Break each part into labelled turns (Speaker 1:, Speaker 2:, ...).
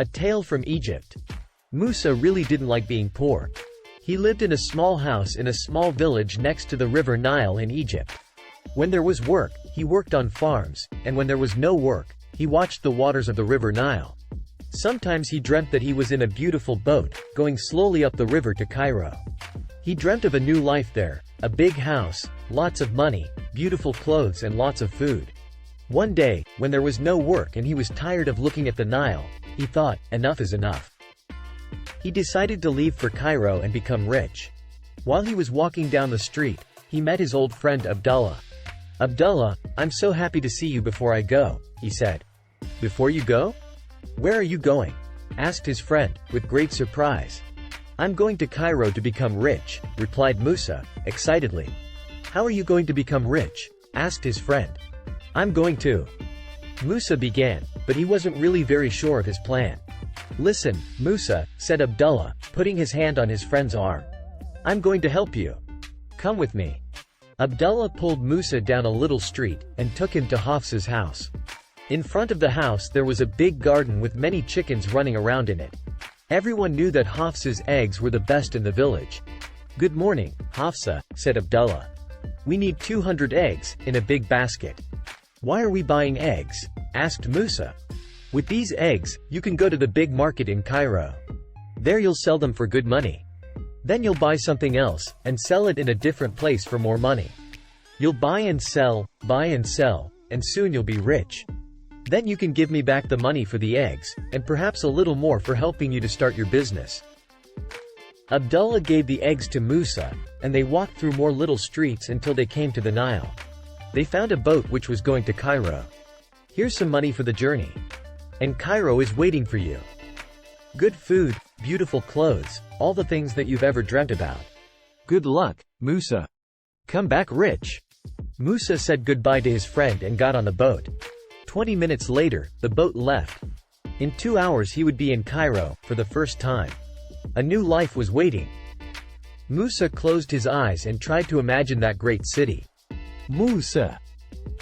Speaker 1: A tale from Egypt. Musa really didn't like being poor. He lived in a small house in a small village next to the river Nile in Egypt. When there was work, he worked on farms, and when there was no work, he watched the waters of the river Nile. Sometimes he dreamt that he was in a beautiful boat, going slowly up the river to Cairo. He dreamt of a new life there, a big house, lots of money, beautiful clothes and lots of food. One day, when there was no work and he was tired of looking at the Nile, he thought, enough is enough. He decided to leave for Cairo and become rich. While he was walking down the street, he met his old friend Abdullah. "Abdullah, I'm so happy to see you before I go," he said. "Before you go? Where are you going?" asked his friend, with great surprise. "I'm going to Cairo to become rich," replied Musa, excitedly. "How are you going to become rich?" asked his friend. "I'm going to." Musa began, but he wasn't really very sure of his plan. "Listen, Musa," said Abdullah, putting his hand on his friend's arm. "I'm going to help you. Come with me." Abdullah pulled Musa down a little street, and took him to Hafsa's house. In front of the house there was a big garden with many chickens running around in it. Everyone knew that Hafsa's eggs were the best in the village. "Good morning, Hafsa," said Abdullah. "We need 200 eggs, in a big basket." "Why are we buying eggs?" asked Musa. "With these eggs, you can go to the big market in Cairo. There you'll sell them for good money. Then you'll buy something else, and sell it in a different place for more money. You'll buy and sell, and soon you'll be rich. Then you can give me back the money for the eggs, and perhaps a little more for helping you to start your business." Abdullah gave the eggs to Musa, and they walked through more little streets until they came to the Nile. They found a boat which was going to Cairo. "Here's some money for the journey. And Cairo is waiting for you. Good food, beautiful clothes, all the things that you've ever dreamt about. Good luck, Musa. Come back rich." Musa said goodbye to his friend and got on the boat. 20 minutes later, the boat left. In 2 hours he would be in Cairo, for the first time. A new life was waiting. Musa closed his eyes and tried to imagine that great city. "Musa,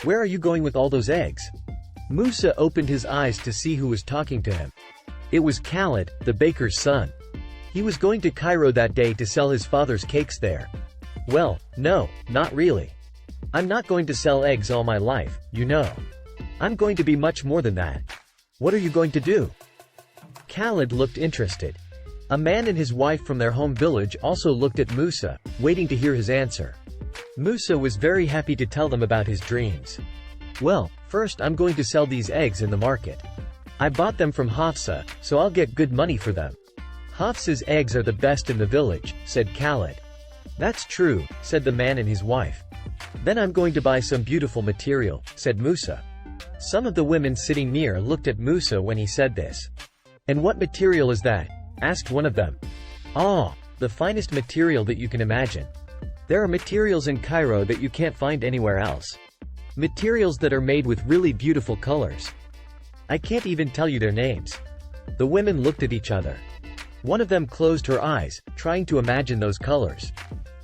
Speaker 1: where are you going with all those eggs?" Musa opened his eyes to see who was talking to him. It was Khalid, the baker's son. He was going to Cairo that day to sell his father's cakes there. "Well, no, not really. I'm not going to sell eggs all my life, you know. I'm going to be much more than that." "What are you going to do?" Khalid looked interested. A man and his wife from their home village also looked at Musa, waiting to hear his answer. Musa was very happy to tell them about his dreams. "Well, first I'm going to sell these eggs in the market. I bought them from Hafsa, so I'll get good money for them." "Hafsa's eggs are the best in the village," said Khalid. "That's true," said the man and his wife. "Then I'm going to buy some beautiful material," said Musa. Some of the women sitting near looked at Musa when he said this. "And what material is that?" asked one of them. "Ah, the finest material that you can imagine. There are materials in Cairo that you can't find anywhere else. Materials that are made with really beautiful colors. I can't even tell you their names." The women looked at each other. One of them closed her eyes, trying to imagine those colors.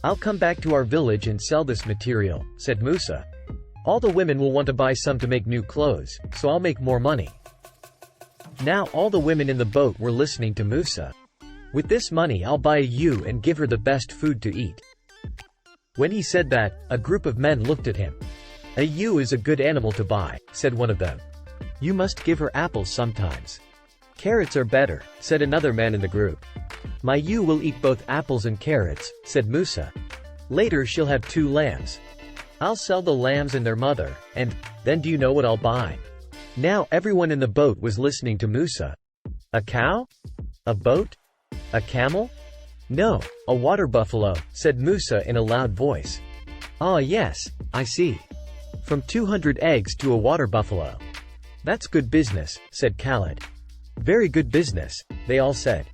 Speaker 1: "I'll come back to our village and sell this material," said Musa. "All the women will want to buy some to make new clothes, so I'll make more money." Now all the women in the boat were listening to Musa. "With this money I'll buy a ewe and give her the best food to eat." When he said that, a group of men looked at him. "A ewe is a good animal to buy," said one of them. "You must give her apples sometimes." "Carrots are better," said another man in the group. "My ewe will eat both apples and carrots," said Musa. "Later she'll have 2 lambs. I'll sell the lambs and their mother, and then do you know what I'll buy?" Now everyone in the boat was listening to Musa. "A cow? A boat? A camel?" "No, a water buffalo," said Musa in a loud voice. "Ah yes, I see. From 200 eggs to a water buffalo. That's good business," said Khalid. "Very good business," they all said.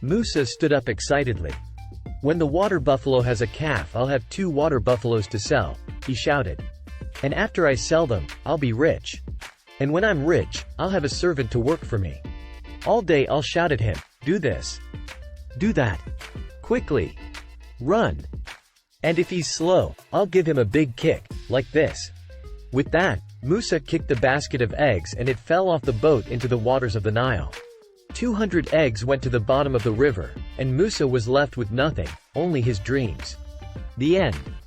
Speaker 1: Musa stood up excitedly. "When the water buffalo has a calf I'll have 2 water buffaloes to sell," he shouted. "And after I sell them, I'll be rich. And when I'm rich, I'll have a servant to work for me. All day I'll shout at him, 'Do this. Do that. Quickly. Run. And if he's slow, I'll give him a big kick, like this.'" With that, Musa kicked the basket of eggs and it fell off the boat into the waters of the Nile. 200 eggs went to the bottom of the river, and Musa was left with nothing, only his dreams. The end.